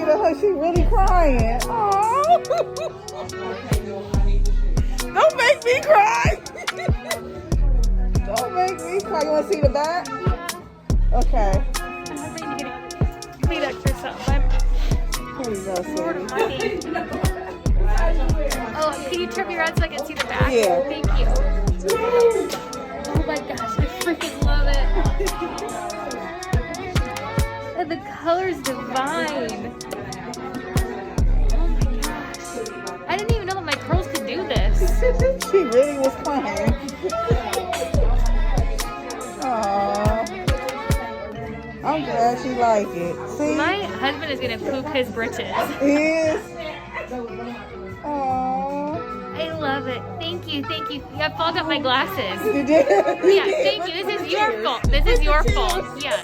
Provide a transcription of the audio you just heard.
at her. She really crying. Oh. Don't make me cry. Don't make me cry. You want to see the back? Okay. I'm ready to get clean up for something. Here you go, sweetie. Oh, can you turn me around so I can see the back? Yeah. Thank you. Oh my gosh, I freaking love it. And the color's divine. Oh my gosh. I didn't even know that my curls could do this. She really was crying. Aww. I'm glad you like it. See? My husband is gonna poop his britches. He is. Aww. I love it. Thank you, thank you. I fogged up my glasses. You did? Yeah, thank you. This is your fault. This is your fault. Yes.